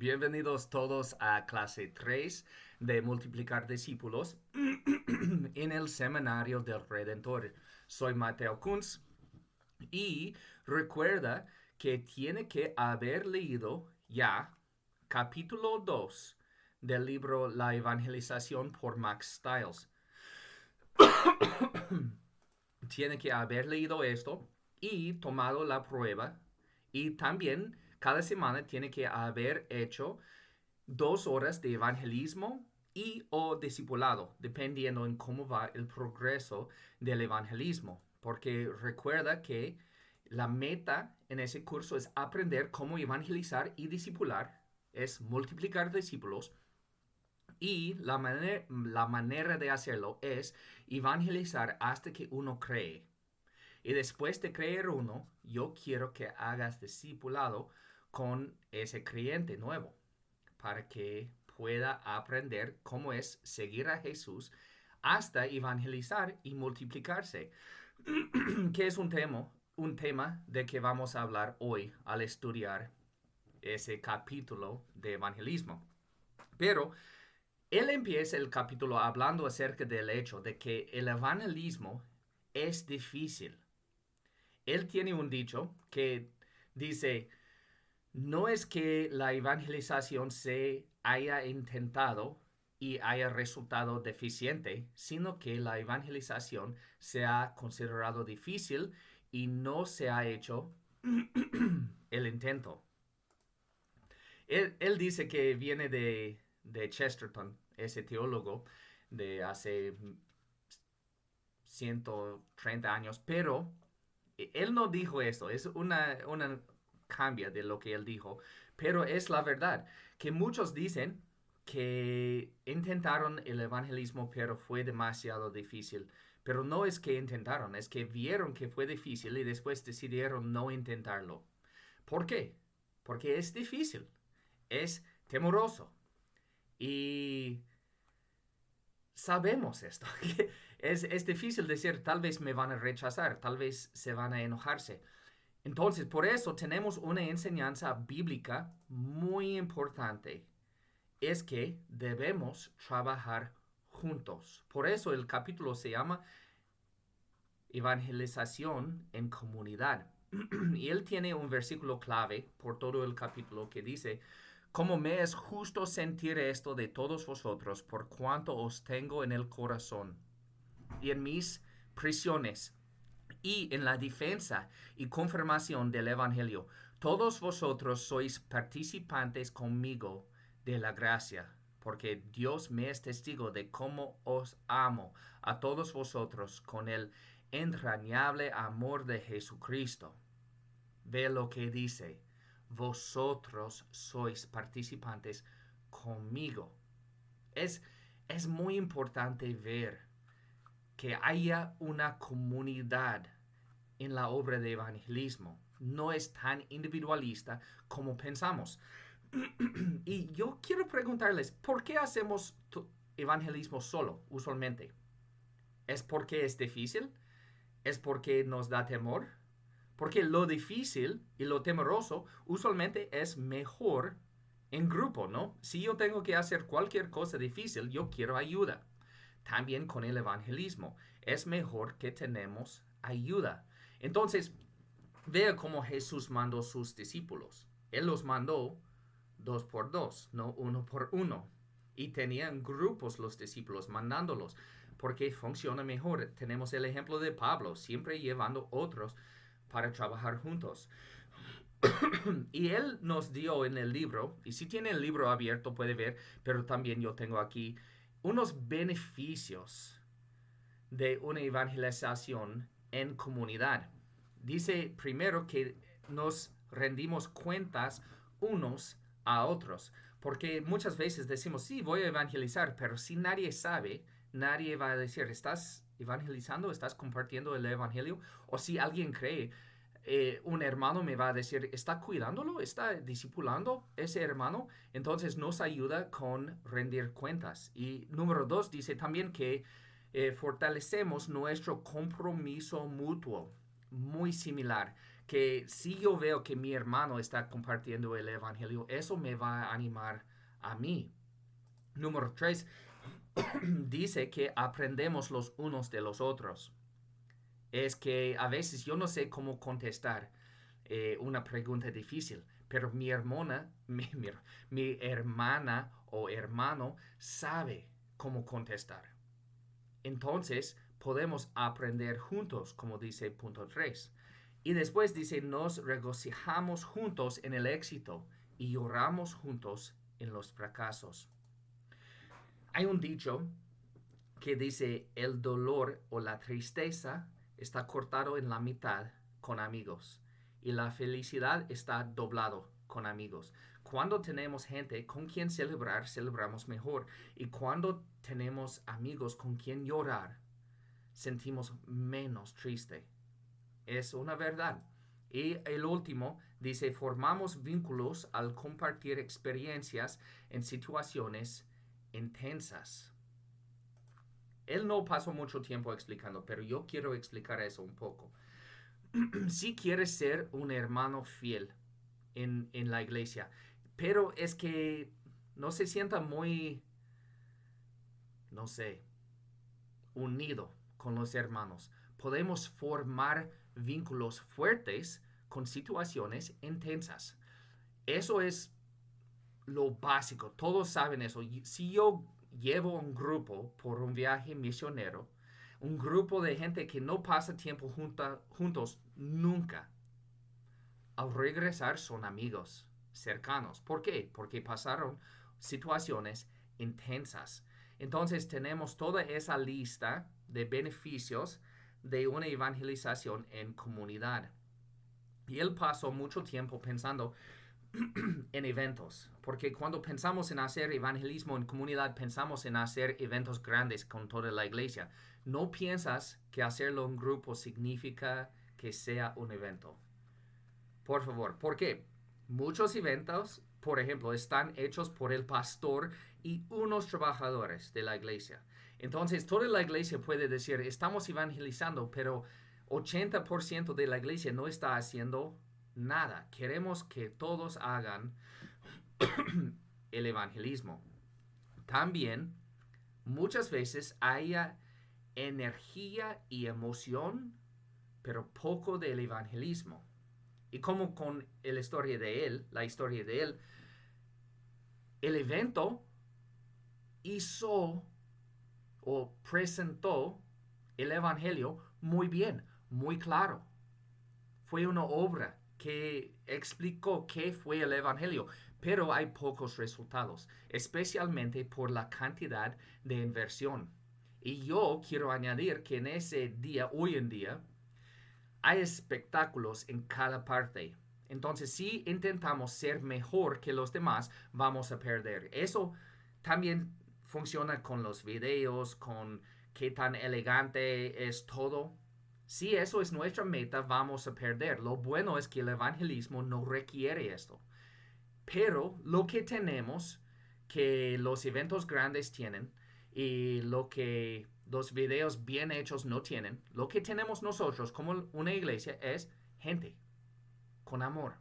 Bienvenidos todos a clase 3 de Multiplicar Discípulos en el Seminario del Redentor. Soy Mateo Kunz y recuerda que tiene que haber leído ya capítulo 2 del libro La Evangelización por Max Stiles. Tiene que haber leído esto y tomado la prueba, y también cada semana tiene que haber hecho 2 horas de evangelismo y o discipulado, dependiendo en cómo va el progreso del evangelismo. Porque recuerda que la meta en ese curso es aprender cómo evangelizar y discipular, es multiplicar discípulos, y la manera de hacerlo es evangelizar hasta que uno cree. Y después de creer uno, yo quiero que hagas discipulado con ese creyente nuevo para que pueda aprender cómo es seguir a Jesús hasta evangelizar y multiplicarse, que es un tema de que vamos a hablar hoy al estudiar ese capítulo de evangelismo. Pero él empieza el capítulo hablando acerca del hecho de que el evangelismo es difícil. Él tiene un dicho que dice: no es que la evangelización se haya intentado y haya resultado deficiente, sino que la evangelización se ha considerado difícil y no se ha hecho el intento. Él dice que viene de Chesterton, ese teólogo de hace 130 años, pero él no dijo eso, es una cambia de lo que él dijo, pero es la verdad, que muchos dicen que intentaron el evangelismo, pero fue demasiado difícil. Pero no es que intentaron, es que vieron que fue difícil y después decidieron no intentarlo. ¿Por qué? Porque es difícil, es temoroso. Y sabemos esto. Es difícil decir, tal vez me van a rechazar, tal vez se van a enojarse. Entonces, por eso tenemos una enseñanza bíblica muy importante. Es que debemos trabajar juntos. Por eso el capítulo se llama Evangelización en Comunidad. Y él tiene un versículo clave por todo el capítulo que dice: como me es justo sentir esto de todos vosotros, por cuanto os tengo en el corazón y en mis prisiones y en la defensa y confirmación del Evangelio. Todos vosotros sois participantes conmigo de la gracia, porque Dios me es testigo de cómo os amo a todos vosotros con el entrañable amor de Jesucristo. Ve lo que dice: vosotros sois participantes conmigo. Es, es muy importante ver que haya una comunidad en la obra de evangelismo. No es tan individualista como pensamos. Y yo quiero preguntarles, ¿por qué hacemos evangelismo solo, usualmente? ¿Es porque es difícil? ¿Es porque nos da temor? Porque lo difícil y lo temeroso usualmente es mejor en grupo, ¿no? Si yo tengo que hacer cualquier cosa difícil, yo quiero ayuda. También con el evangelismo es mejor que tenemos ayuda. Entonces, vea cómo Jesús mandó sus discípulos. Él los mandó 2 por 2, no 1 por 1. Y tenían grupos los discípulos mandándolos, porque funciona mejor. Tenemos el ejemplo de Pablo, siempre llevando otros para trabajar juntos. Y él nos dio en el libro, y si tiene el libro abierto puede ver, pero también yo tengo aquí unos beneficios de una evangelización en comunidad. Dice primero que nos rendimos cuentas unos a otros, porque muchas veces decimos, sí, voy a evangelizar, pero si nadie sabe, nadie va a decir, ¿estás evangelizando? ¿Estás compartiendo el evangelio? O si alguien cree, un hermano me va a decir, ¿está cuidándolo? ¿Está discipulando ese hermano? Entonces nos ayuda con rendir cuentas. Y número 2 dice también que fortalecemos nuestro compromiso mutuo, muy similar. que si yo veo que mi hermano está compartiendo el evangelio, eso me va a animar a mí. Número 3, dice que aprendemos los unos de los otros. Es que a veces yo no sé cómo contestar una pregunta difícil, pero mi hermana, mi hermana o hermano sabe cómo contestar. Entonces podemos aprender juntos, como dice punto 3. Y después dice, nos regocijamos juntos en el éxito y lloramos juntos en los fracasos. Hay un dicho que dice, el dolor o la tristeza está cortado en la mitad con amigos y la felicidad está doblado con amigos. Cuando tenemos gente con quien celebrar, celebramos mejor. Y cuando tenemos amigos con quien llorar, sentimos menos triste. Es una verdad. Y el último dice, formamos vínculos al compartir experiencias en situaciones intensas. Él no pasó mucho tiempo explicando, pero yo quiero explicar eso un poco. Si quieres ser un hermano fiel en la iglesia, pero es que no se sienta muy, no sé, unido con los hermanos. Podemos formar vínculos fuertes con situaciones intensas. Eso es lo básico. Todos saben eso. Si yo llevo un grupo por un viaje misionero, un grupo de gente que no pasa tiempo juntos nunca, al regresar son amigos cercanos. ¿Por qué? Porque pasaron situaciones intensas. Entonces tenemos toda esa lista de beneficios de una evangelización en comunidad. Y él pasó mucho tiempo pensando en eventos, porque cuando pensamos en hacer evangelismo en comunidad, pensamos en hacer eventos grandes con toda la iglesia. No piensas que hacerlo en grupo significa que sea un evento. Por favor, ¿por qué? Muchos eventos, por ejemplo, están hechos por el pastor y unos trabajadores de la iglesia. Entonces, toda la iglesia puede decir, estamos evangelizando, pero 80% de la iglesia no está haciendo nada. Queremos que todos hagan el evangelismo. También, muchas veces haya energía y emoción, pero poco del evangelismo. Y como con la historia de él, el evento hizo o presentó el evangelio muy bien, muy claro. Fue una obra que explicó qué fue el evangelio, pero hay pocos resultados, especialmente por la cantidad de inversión. Y yo quiero añadir que en ese día, hoy en día, hay espectáculos en cada parte. Entonces, si intentamos ser mejor que los demás, vamos a perder. Eso también funciona con los videos, con qué tan elegante es todo. Si eso es nuestra meta, vamos a perder. Lo bueno es que el evangelismo no requiere esto. Pero lo que tenemos, que los eventos grandes tienen, y lo que los videos bien hechos no tienen, lo que tenemos nosotros como una iglesia es gente con amor.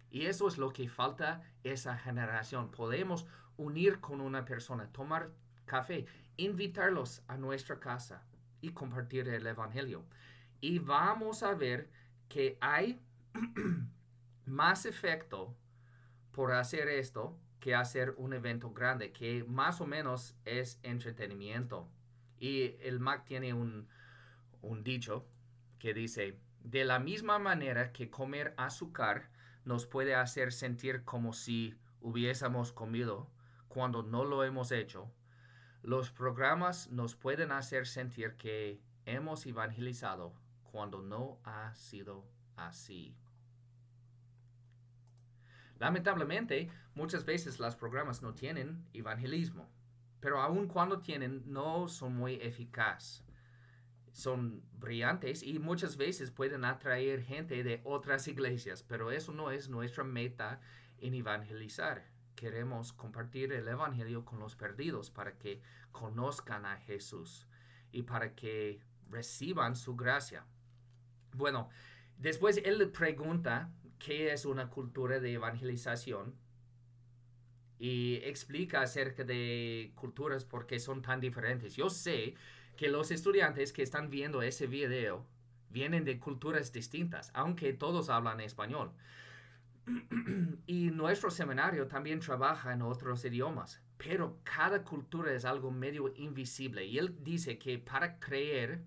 Y eso es lo que falta esa generación. Podemos unir con una persona, tomar café, invitarlos a nuestra casa y compartir el evangelio. Y vamos a ver que hay más efecto por hacer esto que hacer un evento grande, que más o menos es entretenimiento. Y el Mac tiene un dicho que dice, de la misma manera que comer azúcar nos puede hacer sentir como si hubiésemos comido cuando no lo hemos hecho, los programas nos pueden hacer sentir que hemos evangelizado cuando no ha sido así. Lamentablemente, muchas veces los programas no tienen evangelismo, pero aun cuando tienen, no son muy eficaces. Son brillantes y muchas veces pueden atraer gente de otras iglesias, pero eso no es nuestra meta en evangelizar. Queremos compartir el evangelio con los perdidos para que conozcan a Jesús y para que reciban su gracia. Bueno, Después él le pregunta qué es una cultura de evangelización y explica acerca de culturas porque son tan diferentes. Yo sé que los estudiantes que están viendo ese video vienen de culturas distintas, aunque todos hablan español. Y nuestro seminario también trabaja en otros idiomas, pero cada cultura es algo medio invisible. Y él dice que para crear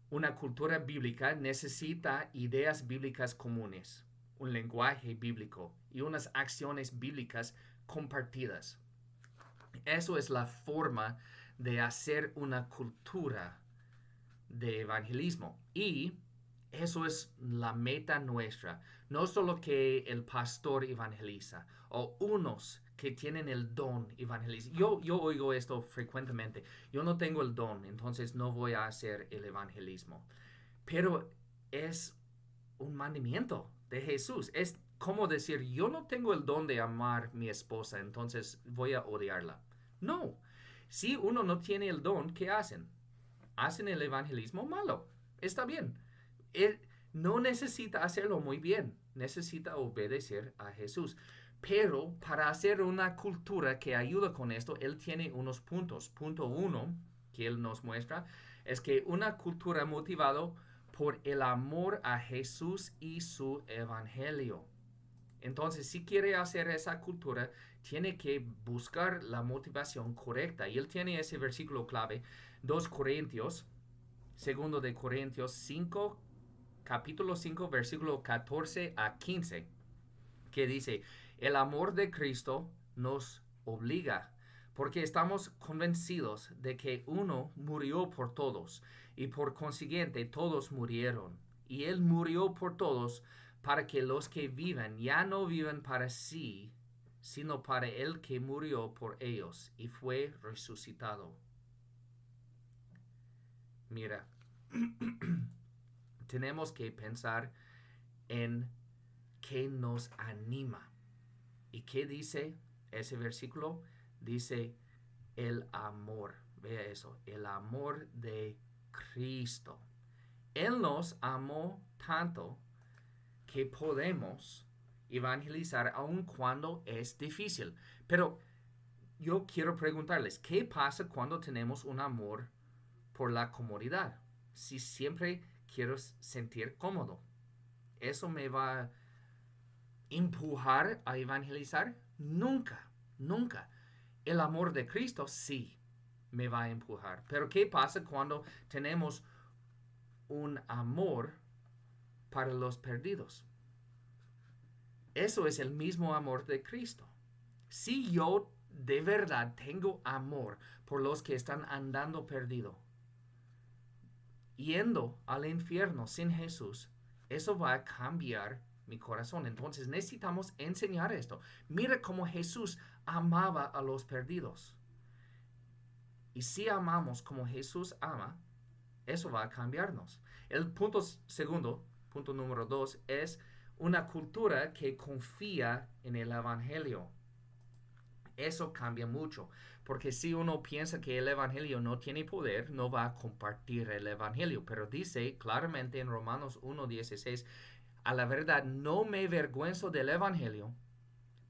una cultura bíblica necesita ideas bíblicas comunes, un lenguaje bíblico y unas acciones bíblicas compartidas. Eso es la forma de hacer una cultura de evangelismo. Y eso es la meta nuestra. No solo que el pastor evangeliza o unos que tienen el don evangeliza. Yo oigo esto frecuentemente. Yo no tengo el don, entonces no voy a hacer el evangelismo. Pero es un mandamiento de Jesús. Es como decir, yo no tengo el don de amar a mi esposa, entonces voy a odiarla. No. Si uno no tiene el don, ¿qué hacen? Hacen el evangelismo malo. Está bien. Él no necesita hacerlo muy bien. Necesita obedecer a Jesús. Pero para hacer una cultura que ayuda con esto, él tiene unos puntos. Punto uno que él nos muestra es que una cultura motivada por el amor a Jesús y su evangelio. Entonces, si quiere hacer esa cultura, tiene que buscar la motivación correcta. Y él tiene ese versículo clave, 2 Corintios, segundo de Corintios 5, capítulo 5, versículo 14 a 15, que dice, el amor de Cristo nos obliga, porque estamos convencidos de que uno murió por todos, y por consiguiente todos murieron. Y él murió por todos para que los que viven ya no vivan para sí, sino para el que murió por ellos y fue resucitado. Mira, tenemos que pensar en qué nos anima. ¿Y qué dice ese versículo? Dice el amor. Vea eso, el amor de Cristo. Él nos amó tanto que podemos evangelizar aun cuando es difícil. Pero yo quiero preguntarles, ¿qué pasa cuando tenemos un amor por la comodidad? Si siempre quiero sentir cómodo, ¿eso me va a empujar a evangelizar? Nunca, nunca. El amor de Cristo sí me va a empujar. Pero ¿qué pasa cuando tenemos un amor para los perdidos? Eso es el mismo amor de Cristo. Si yo de verdad tengo amor por los que están andando perdido, yendo al infierno sin Jesús, eso va a cambiar mi corazón. Entonces necesitamos enseñar esto. Mira cómo Jesús amaba a los perdidos. Y si amamos como Jesús ama, eso va a cambiarnos. El punto segundo, punto número 2, es una cultura que confía en el Evangelio. Eso cambia mucho, porque si uno piensa que el Evangelio no tiene poder, no va a compartir el Evangelio. Pero dice claramente en Romanos 1:16, a la verdad no me avergüenzo del Evangelio,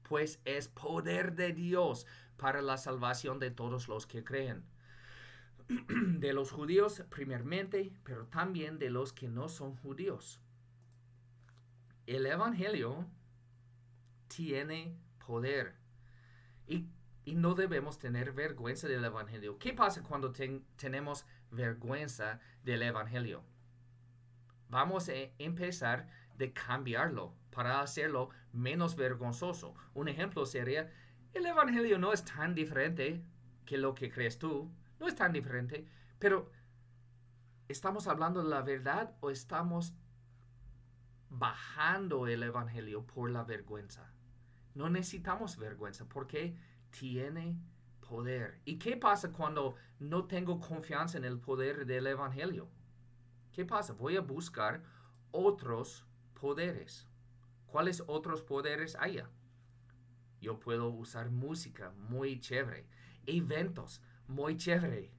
pues es poder de Dios para la salvación de todos los que creen. De los judíos primeramente, pero también de los que no son judíos. El Evangelio tiene poder y, y no debemos tener vergüenza del Evangelio. ¿Qué pasa cuando tenemos vergüenza del Evangelio? Vamos a empezar de cambiarlo para hacerlo menos vergonzoso. Un ejemplo sería, el Evangelio no es tan diferente que lo que crees tú, no es tan diferente, pero ¿estamos hablando de la verdad o estamos bajando el Evangelio por la vergüenza? No necesitamos vergüenza porque tiene poder. ¿Y qué pasa cuando no tengo confianza en el poder del Evangelio? ¿Qué pasa? Voy a buscar otros poderes. ¿Cuáles otros poderes hay? Yo puedo usar música muy chévere, eventos muy chévere,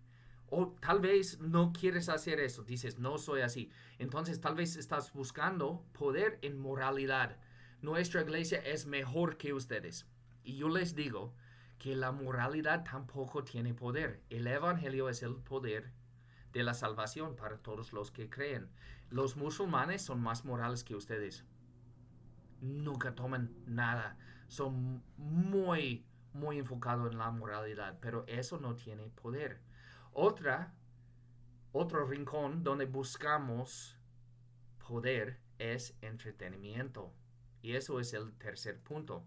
O tal vez no quieres hacer eso, dices, no soy así. Entonces tal vez estás buscando poder en moralidad. Nuestra iglesia es mejor que ustedes. Y yo les digo que la moralidad tampoco tiene poder. El Evangelio es el poder de la salvación para todos los que creen. Los musulmanes son más morales que ustedes. Nunca toman nada. Son muy enfocados en la moralidad, pero eso no tiene poder. Otra Otro rincón donde buscamos poder es entretenimiento. Y eso es el tercer punto.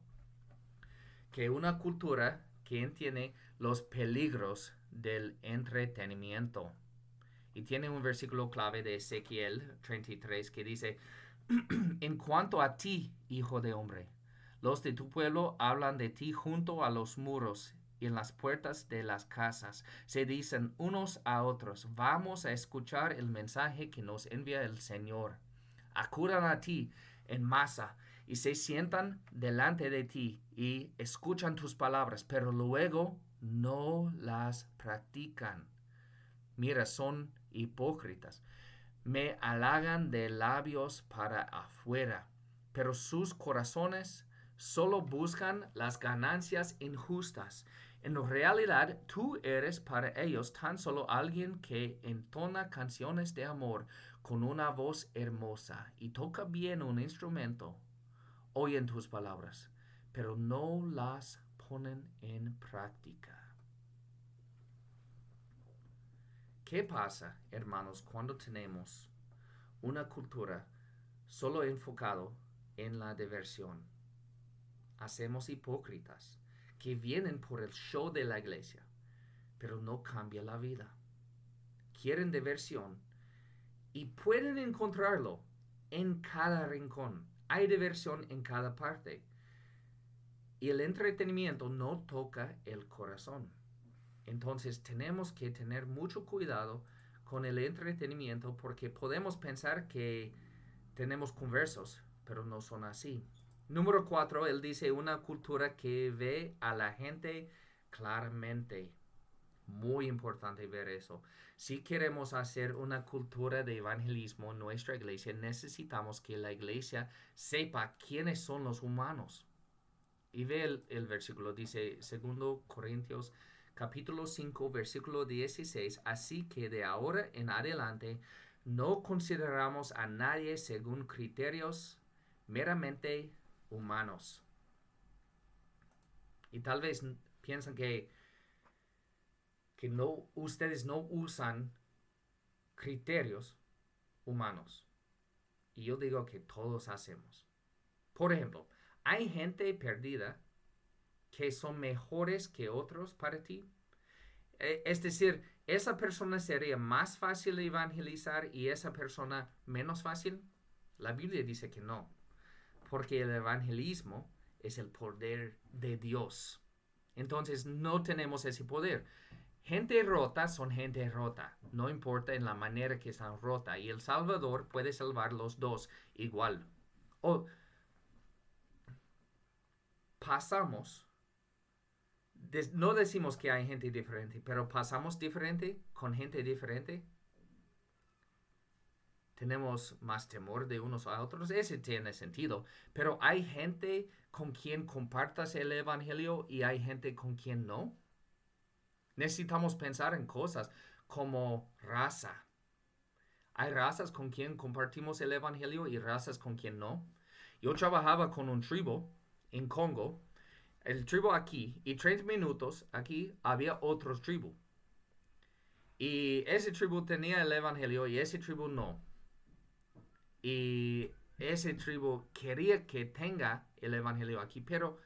Que una cultura que entiende los peligros del entretenimiento. Y tiene un versículo clave de Ezequiel 33 que dice, en cuanto a ti, hijo de hombre, los de tu pueblo hablan de ti junto a los muros y en las puertas de las casas. Se dicen unos a otros, vamos a escuchar el mensaje que nos envía el Señor. Acudan a ti en masa y se sientan delante de ti y escuchan tus palabras, pero luego no las practican. Mira, son hipócritas. Me halagan de labios para afuera, pero sus corazones solo buscan las ganancias injustas. En realidad, tú eres para ellos tan solo alguien que entona canciones de amor con una voz hermosa y toca bien un instrumento. Oyen tus palabras, pero no las ponen en práctica. ¿Qué pasa, hermanos, cuando tenemos una cultura solo enfocado en la diversión? Hacemos hipócritas que vienen por el show de la iglesia, pero no cambia la vida. Quieren diversión y pueden encontrarlo en cada rincón. Hay diversión en cada parte. Y el entretenimiento no toca el corazón. Entonces tenemos que tener mucho cuidado con el entretenimiento porque podemos pensar que tenemos conversos, pero no son así. Número 4, él dice una cultura que ve a la gente claramente. Muy importante ver eso. Si queremos hacer una cultura de evangelismo en nuestra iglesia, necesitamos que la iglesia sepa quiénes son los humanos. Y ve el versículo, dice 2 Corintios capítulo 5, versículo 16, así que de ahora en adelante no consideramos a nadie según criterios meramente humanos. Y tal vez piensan que no, ustedes no usan criterios humanos. Y yo digo que todos hacemos. Por ejemplo, hay gente perdida que son mejores que otros para ti. Es decir, esa persona sería más fácil de evangelizar y esa persona menos fácil. La Biblia dice que no, porque el evangelismo es el poder de Dios. Entonces no tenemos ese poder. Gente rota son gente rota, no importa en la manera que están rota. Y el Salvador puede salvar los dos igual. O pasamos, no decimos que hay gente diferente, pero pasamos diferente con gente diferente. Tenemos más temor de unos a otros, ese tiene sentido. Pero hay gente con quien compartas el evangelio y hay gente con quien no. Necesitamos pensar en cosas como raza. Hay razas con quien compartimos el evangelio y razas con quien no. Yo trabajaba con un tribu en Congo, el tribu aquí, y 30 minutos aquí había otro tribu. Y ese tribu tenía el evangelio y ese tribu no. Y ese tribu quería que tenga el evangelio aquí, pero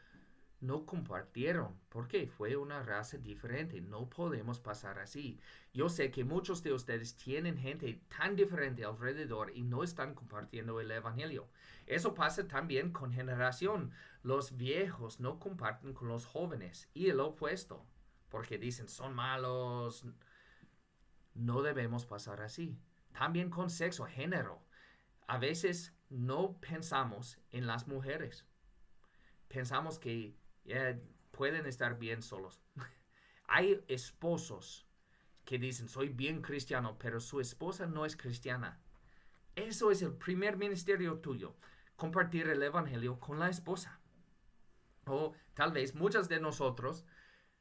no compartieron porque fue una raza diferente. No podemos pasar así. Yo sé que muchos de ustedes tienen gente tan diferente alrededor y no están compartiendo el evangelio. Eso pasa también con generación. Los viejos no comparten con los jóvenes y el opuesto porque dicen son malos. No debemos pasar así. También con sexo, género. A veces no pensamos en las mujeres. Pensamos que pueden estar bien solos. Hay esposos que dicen, soy bien cristiano, pero su esposa no es cristiana. Eso es el primer ministerio tuyo, compartir el evangelio con la esposa. O tal vez muchos de nosotros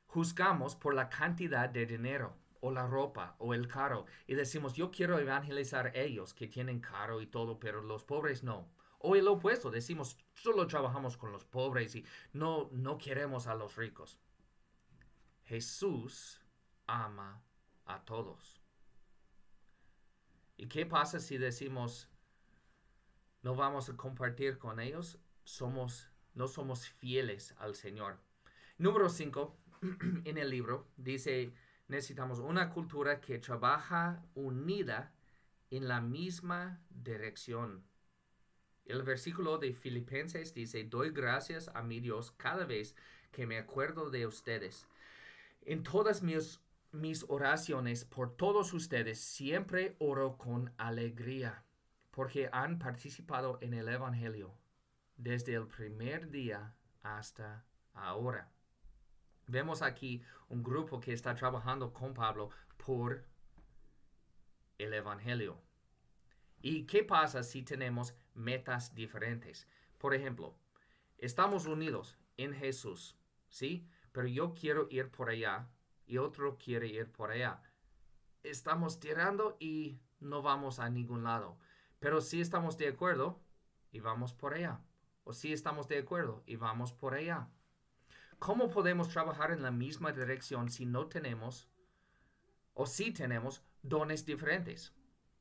juzgamos por la cantidad de dinero o la ropa o el carro y decimos, yo quiero evangelizar a ellos que tienen carro y todo, pero los pobres no. O el opuesto, decimos, solo trabajamos con los pobres y no queremos a los ricos. Jesús ama a todos. ¿Y qué pasa si decimos, no vamos a compartir con ellos? No somos fieles al Señor. Número 5, en el libro, dice, necesitamos una cultura que trabaja unida en la misma dirección. El versículo de Filipenses dice, doy gracias a mi Dios cada vez que me acuerdo de ustedes. En todas mis oraciones por todos ustedes siempre oro con alegría, porque han participado en el Evangelio desde el primer día hasta ahora. Vemos aquí un grupo que está trabajando con Pablo por el Evangelio. ¿Y qué pasa si tenemos metas diferentes? Por ejemplo, estamos unidos en Jesús, ¿sí? Pero yo quiero ir por allá y otro quiere ir por allá. Estamos tirando y no vamos a ningún lado. Pero sí estamos de acuerdo y vamos por allá. O sí estamos de acuerdo y vamos por allá. ¿Cómo podemos trabajar en la misma dirección si no tenemos o si tenemos dones diferentes?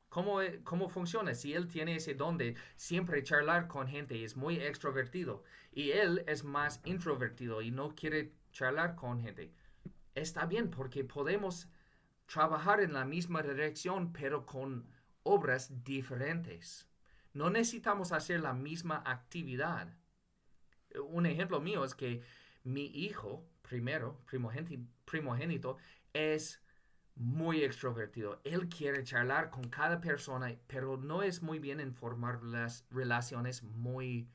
¿Cómo funciona? Si él tiene ese don de siempre charlar con gente y es muy extrovertido y él es más introvertido y no quiere charlar con gente, está bien porque podemos trabajar en la misma dirección pero con obras diferentes. No necesitamos hacer la misma actividad. Un ejemplo mío es que mi hijo, primogénito, es muy extrovertido. Él quiere charlar con cada persona, pero no es muy bien en formar las relaciones muy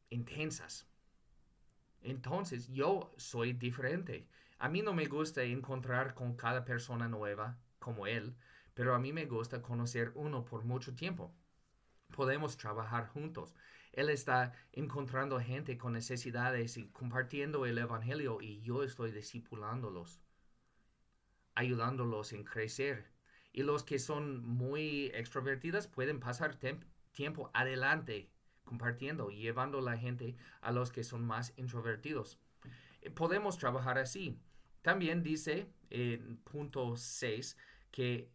intensas. Entonces, yo soy diferente. A mí no me gusta encontrar con cada persona nueva como él, pero a mí me gusta conocer uno por mucho tiempo. Podemos trabajar juntos. Él está encontrando gente con necesidades y compartiendo el evangelio y yo estoy discipulándolos, ayudándolos en crecer. Y los que son muy extrovertidas pueden pasar tiempo adelante compartiendo y llevando a la gente a los que son más introvertidos. Podemos trabajar así. También dice en punto 6 que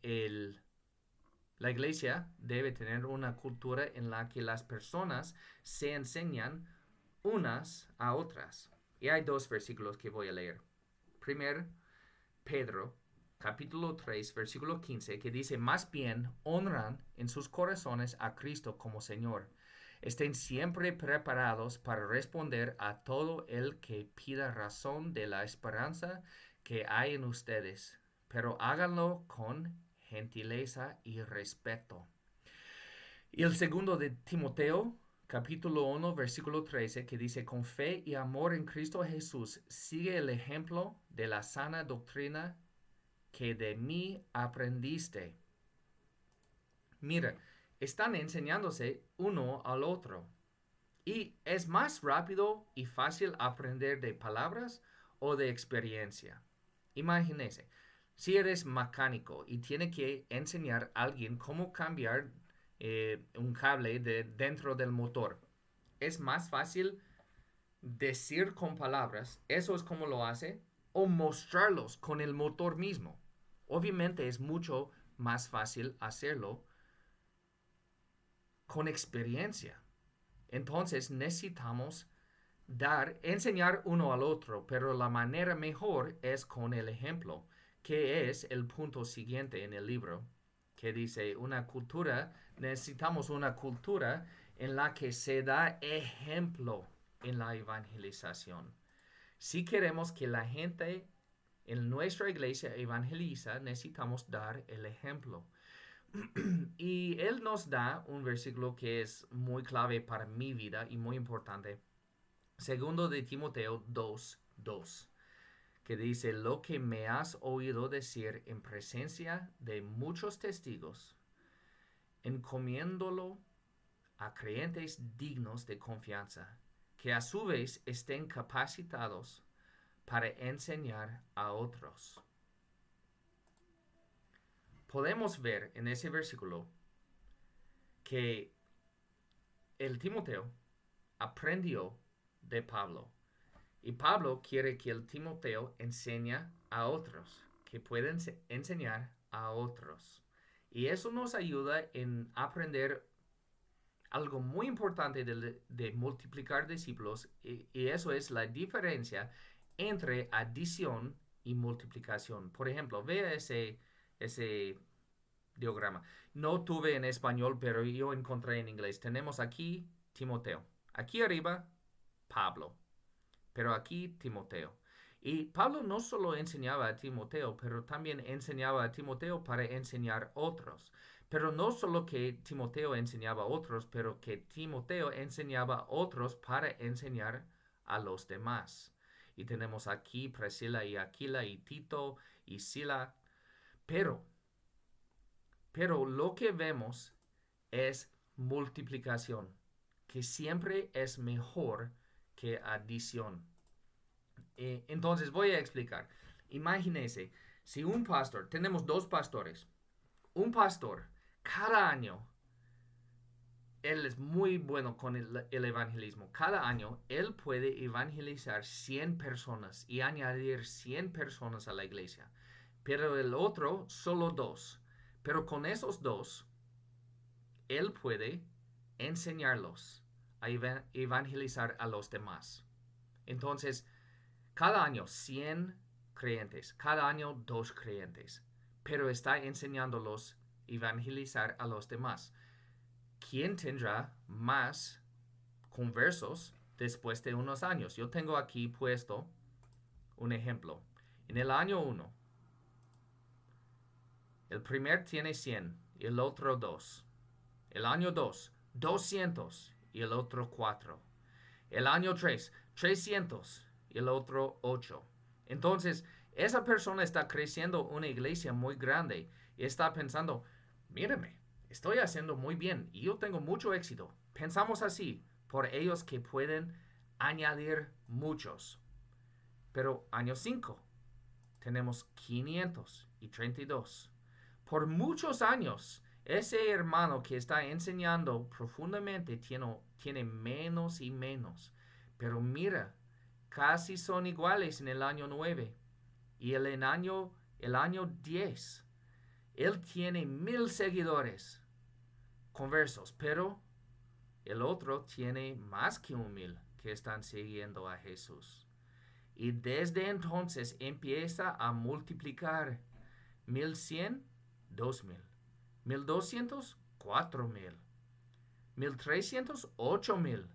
la iglesia debe tener una cultura en la que las personas se enseñan unas a otras. Y hay dos versículos que voy a leer. Primero, Pedro, capítulo 3, versículo 15, que dice, más bien honran en sus corazones a Cristo como Señor. Estén siempre preparados para responder a todo el que pida razón de la esperanza que hay en ustedes, pero háganlo con gentileza y respeto. Y el segundo de Timoteo, capítulo 1, versículo 13, que dice, con fe y amor en Cristo Jesús, sigue el ejemplo de la sana doctrina que de mí aprendiste. Mira, están enseñándose uno al otro. Y es más rápido y fácil aprender de palabras o de experiencia. Imagínese, si eres mecánico y tiene que enseñar a alguien cómo cambiar un cable dentro del motor, es más fácil decir con palabras, eso es como lo hace, o mostrarlos con el motor mismo. Obviamente es mucho más fácil hacerlo con experiencia. Entonces necesitamos enseñar uno al otro, pero la manera mejor es con el ejemplo, que es el punto siguiente en el libro, que dice necesitamos una cultura en la que se da ejemplo en la evangelización. Si queremos que la gente en nuestra iglesia evangeliza, necesitamos dar el ejemplo. Y él nos da un versículo que es muy clave para mi vida y muy importante. Segundo de Timoteo 2:2, que dice, lo que me has oído decir en presencia de muchos testigos, encomiéndolo a creyentes dignos de confianza, que a su vez estén capacitados para enseñar a otros. Podemos ver en ese versículo que el Timoteo aprendió de Pablo. Y Pablo quiere que el Timoteo enseñe a otros, que pueden enseñar a otros. Y eso nos ayuda en aprender algo muy importante de multiplicar discípulos, y eso es la diferencia entre adición y multiplicación. Por ejemplo, vea ese diagrama. No tuve en español, pero yo encontré en inglés. Tenemos aquí Timoteo. Aquí arriba, Pablo. Pero aquí Timoteo. Y Pablo no solo enseñaba a Timoteo, pero también enseñaba a Timoteo para enseñar a otros. Pero no solo que Timoteo enseñaba a otros, pero que Timoteo enseñaba a otros para enseñar a los demás. Y tenemos aquí Priscila y Aquila y Tito y Sila. Pero lo que vemos es multiplicación, que siempre es mejor que adición. Entonces voy a explicar. Imagínense, si un pastor, tenemos dos pastores, un pastor, cada año, él es muy bueno con el evangelismo. Cada año, él puede evangelizar 100 personas y añadir 100 personas a la iglesia. Pero el otro, solo dos. Pero con esos dos, él puede enseñarlos a evangelizar a los demás. Entonces, cada año 100 creyentes, cada año 2 creyentes, pero está enseñándolos a evangelizar a los demás. ¿Quién tendrá más conversos después de unos años? Yo tengo aquí puesto un ejemplo. En el año 1, el primer tiene 100 y el otro 2. El año 2, 200 y el otro 4. El año 3, 300 y el otro 8. Entonces, esa persona está creciendo una iglesia muy grande y está pensando, mírame, estoy haciendo muy bien y yo tengo mucho éxito. Pensamos así por ellos que pueden añadir muchos. Pero año 5 tenemos 532. Por muchos años, ese hermano que está enseñando profundamente tiene menos y menos. Pero mira, casi son iguales en el año 9. Y el año 10, él tiene 1000 seguidores conversos, pero el otro tiene más que 1000 que están siguiendo a Jesús. Y desde entonces empieza a multiplicar 1100, 2000. 1200, 4000. 1300, 8000.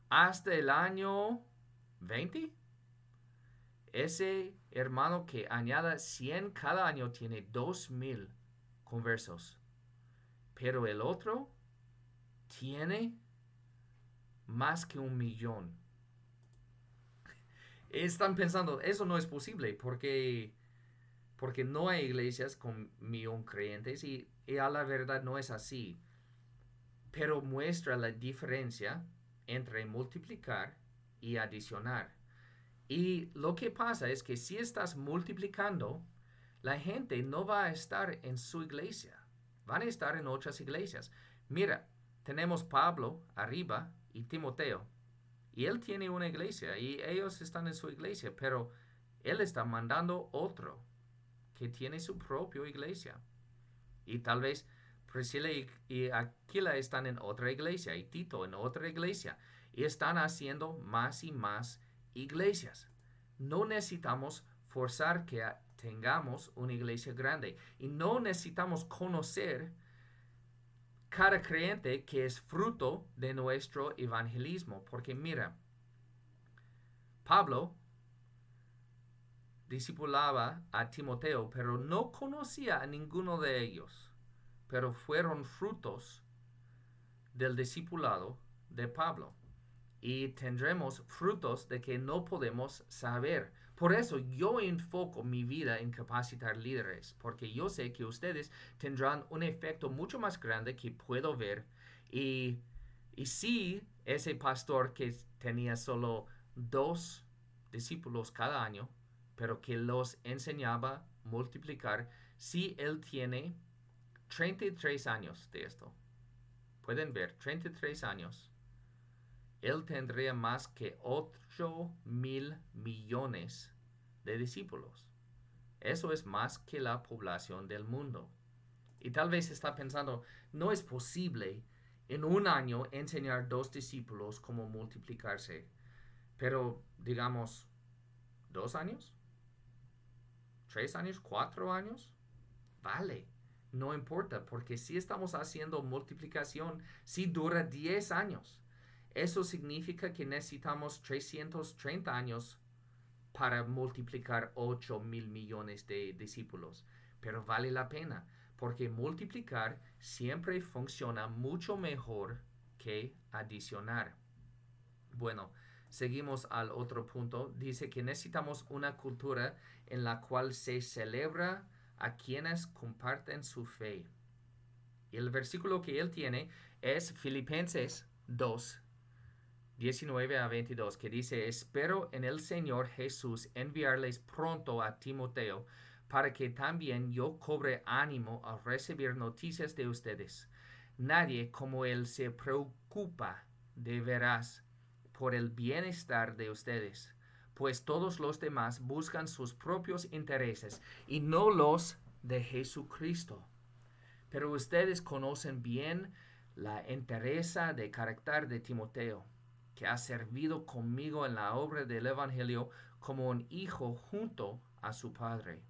Hasta el año 20, ese hermano que añada 100 cada año tiene 2000 conversos. Pero el otro tiene más que 1,000,000. Están pensando, eso no es posible porque no hay iglesias con 1,000,000 creyentes y a la verdad no es así. Pero muestra la diferencia entre multiplicar y adicionar. Y lo que pasa es que si estás multiplicando, la gente no va a estar en su iglesia. Van a estar en otras iglesias. Mira, tenemos Pablo arriba y Timoteo. Y él tiene una iglesia y ellos están en su iglesia, pero él está mandando otro que tiene su propia iglesia. Y tal vez Priscila y Aquila están en otra iglesia y Tito en otra iglesia. Y están haciendo más y más iglesias. No necesitamos forzar que tengamos una iglesia grande. Y no necesitamos conocer cada creyente que es fruto de nuestro evangelismo. Porque mira, Pablo discipulaba a Timoteo, pero no conocía a ninguno de ellos. Pero fueron frutos del discipulado de Pablo. Y tendremos frutos de que no podemos saber. Por eso yo enfoco mi vida en capacitar líderes, porque yo sé que ustedes tendrán un efecto mucho más grande que puedo ver. Y, y si ese pastor que tenía solo 2 discípulos cada año, pero que los enseñaba a multiplicar, si él tiene 33 años de esto, pueden ver, 33 años, él tendría más que 8.000 millones de discípulos. Eso es más que la población del mundo. Y tal vez está pensando, no es posible en un año enseñar 2 discípulos cómo multiplicarse. Pero digamos, 2 años, 3 años, 4 años, vale. No importa, porque si estamos haciendo multiplicación, si dura 10 años. Eso significa que necesitamos 330 años para multiplicar 8.000 millones de discípulos. Pero vale la pena, porque multiplicar siempre funciona mucho mejor que adicionar. Bueno, seguimos al otro punto. Dice que necesitamos una cultura en la cual se celebra a quienes comparten su fe. Y el versículo que él tiene es Filipenses 2, 19 a 22, que dice, espero en el Señor Jesús enviarles pronto a Timoteo, para que también yo cobre ánimo al recibir noticias de ustedes. Nadie como él se preocupa de veras por el bienestar de ustedes, pues todos los demás buscan sus propios intereses y no los de Jesucristo. Pero ustedes conocen bien la entereza de carácter de Timoteo, que ha servido conmigo en la obra del Evangelio como un hijo junto a su padre.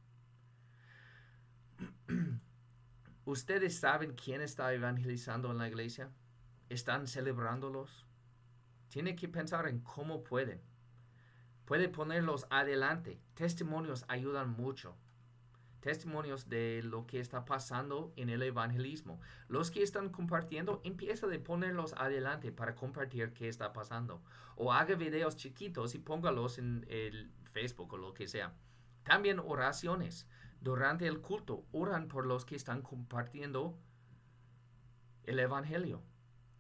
¿Ustedes saben quién está evangelizando en la iglesia? ¿Están celebrándolos? Tiene que pensar en cómo pueden. Puede ponerlos adelante. Testimonios ayudan mucho. Testimonios de lo que está pasando en el evangelismo. Los que están compartiendo, empieza de ponerlos adelante para compartir qué está pasando. O haga videos chiquitos y póngalos en el Facebook o lo que sea. También oraciones. Durante el culto, oran por los que están compartiendo el evangelio.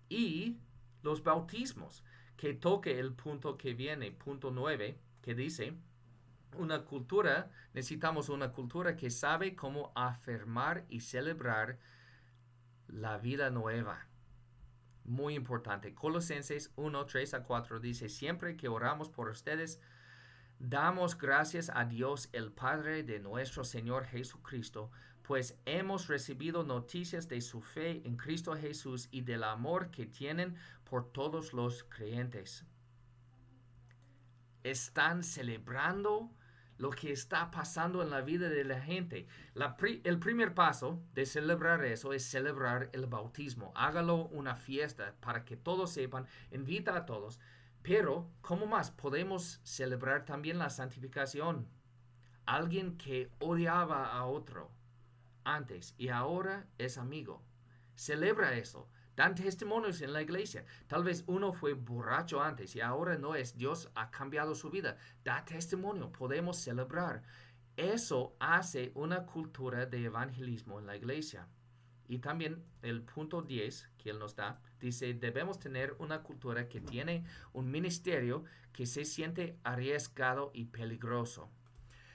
Y los bautismos, que toque el punto que viene, punto 9, que dice, necesitamos una cultura que sabe cómo afirmar y celebrar la vida nueva. Muy importante. Colosenses 1, 3 a 4 dice, siempre que oramos por ustedes, damos gracias a Dios el Padre de nuestro Señor Jesucristo, pues hemos recibido noticias de su fe en Cristo Jesús y del amor que tienen por todos los creyentes. Están celebrando lo que está pasando en la vida de la gente. El primer paso de celebrar eso es celebrar el bautismo. Hágalo una fiesta para que todos sepan, invita a todos. Pero, ¿cómo más? Podemos celebrar también la santificación. Alguien que odiaba a otro antes y ahora es amigo. Celebra eso. Dan testimonios en la iglesia. Tal vez uno fue borracho antes y ahora no es. Dios ha cambiado su vida. Da testimonio. Podemos celebrar. Eso hace una cultura de evangelismo en la iglesia. Y también el punto 10 que él nos da, dice, debemos tener una cultura que tiene un ministerio que se siente arriesgado y peligroso.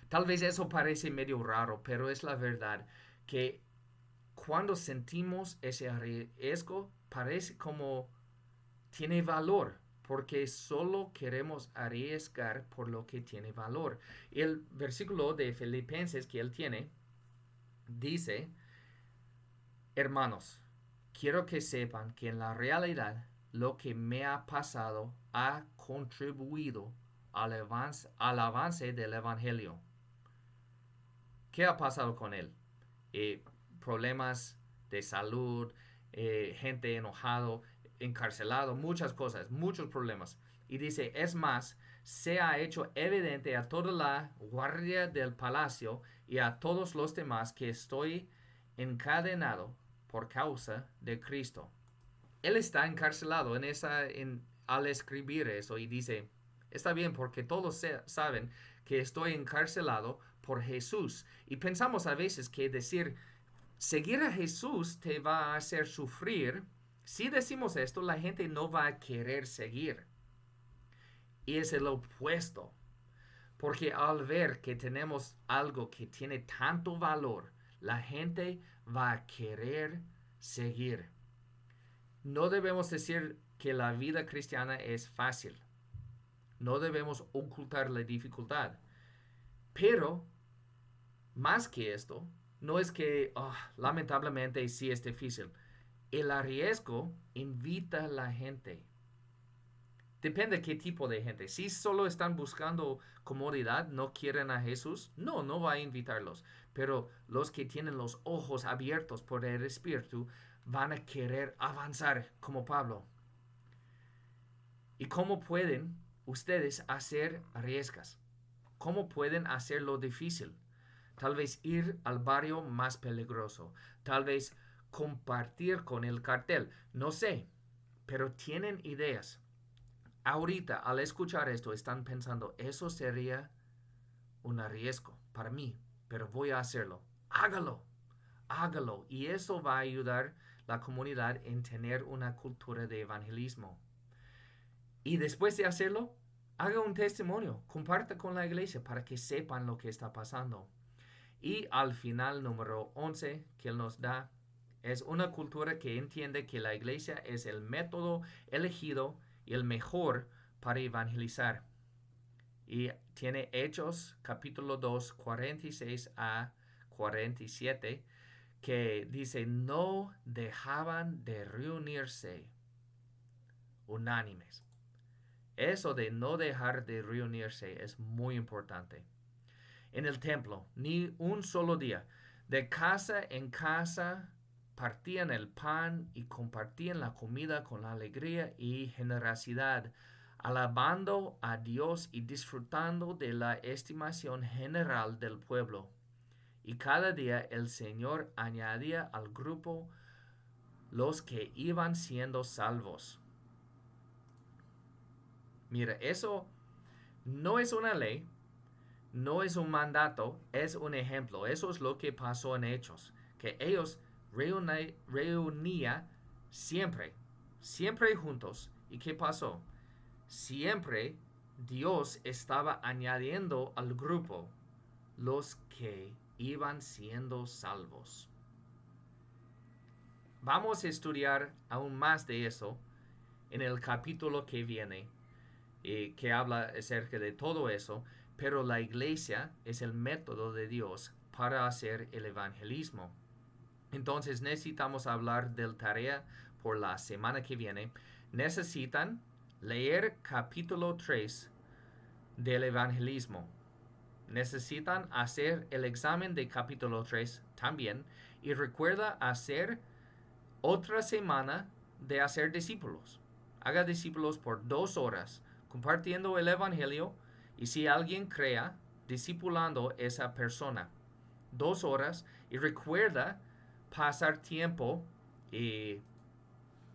Tal vez eso parece medio raro, pero es la verdad que cuando sentimos ese riesgo, parece como tiene valor, porque solo queremos arriesgar por lo que tiene valor. El versículo de Filipenses que él tiene dice, hermanos, quiero que sepan que en la realidad lo que me ha pasado ha contribuido al avance del Evangelio. ¿Qué ha pasado con él? Problemas de salud, gente enojado, encarcelado, muchas cosas, muchos problemas. Y dice, es más, se ha hecho evidente a toda la guardia del palacio y a todos los demás que estoy encadenado por causa de Cristo. Él está encarcelado al escribir eso y dice, está bien porque todos saben que estoy encarcelado por Jesús. Y pensamos a veces que decir, seguir a Jesús te va a hacer sufrir. Si decimos esto, la gente no va a querer seguir. Y es el opuesto. Porque al ver que tenemos algo que tiene tanto valor, la gente va a querer seguir. No debemos decir que la vida cristiana es fácil. No debemos ocultar la dificultad. Pero, más que esto, no es que lamentablemente sí es difícil. El riesgo invita a la gente. Depende de qué tipo de gente. Si solo están buscando comodidad, no quieren a Jesús, no va a invitarlos. Pero los que tienen los ojos abiertos por el Espíritu van a querer avanzar como Pablo. ¿Y cómo pueden ustedes hacer arriesgas? ¿Cómo pueden hacerlo difícil? Tal vez ir al barrio más peligroso. Tal vez compartir con el cartel. No sé, pero tienen ideas. Ahorita, al escuchar esto, están pensando, eso sería un riesgo para mí, pero voy a hacerlo. Hágalo, hágalo. Y eso va a ayudar a la comunidad en tener una cultura de evangelismo. Y después de hacerlo, haga un testimonio, comparta con la iglesia para que sepan lo que está pasando. Y al final, número 11, que él nos da, es una cultura que entiende que la iglesia es el método elegido y el mejor para evangelizar. Y tiene Hechos, capítulo 2, 46 a 47, que dice, no dejaban de reunirse unánimes. Eso de no dejar de reunirse es muy importante. En el templo, ni un solo día, de casa en casa, partían el pan y compartían la comida con alegría y generosidad, alabando a Dios y disfrutando de la estimación general del pueblo. Y cada día el Señor añadía al grupo los que iban siendo salvos. Mira, eso no es una ley, no es un mandato, es un ejemplo. Eso es lo que pasó en Hechos, que ellos reunían siempre juntos. ¿Y qué pasó? Siempre Dios estaba añadiendo al grupo los que iban siendo salvos. Vamos a estudiar aún más de eso en el capítulo que viene, que habla acerca de todo eso, pero la iglesia es el método de Dios para hacer el evangelismo. Entonces necesitamos hablar de la tarea por la semana que viene. Necesitan leer capítulo 3 del evangelismo. Necesitan hacer el examen de capítulo 3 también. Y recuerda hacer otra semana de hacer discípulos. Haga discípulos por 2 horas, compartiendo el evangelio. Y si alguien crea, discipulando esa persona. 2 horas. Y recuerda pasar tiempo y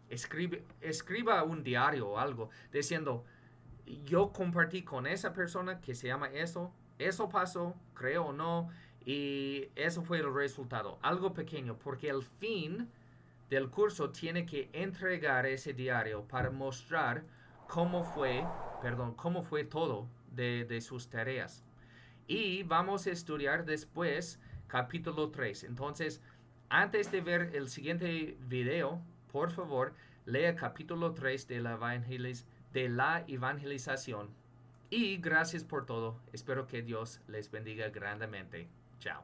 escriba un diario o algo diciendo, yo compartí con esa persona que se llama eso pasó, creo o no, y eso fue el resultado. Algo pequeño, porque el fin del curso tiene que entregar ese diario para mostrar cómo fue todo de sus tareas. Y vamos a estudiar después capítulo 3. Entonces, antes de ver el siguiente video, por favor, lea capítulo 3 de la evangelización. Y gracias por todo. Espero que Dios les bendiga grandemente. Chao.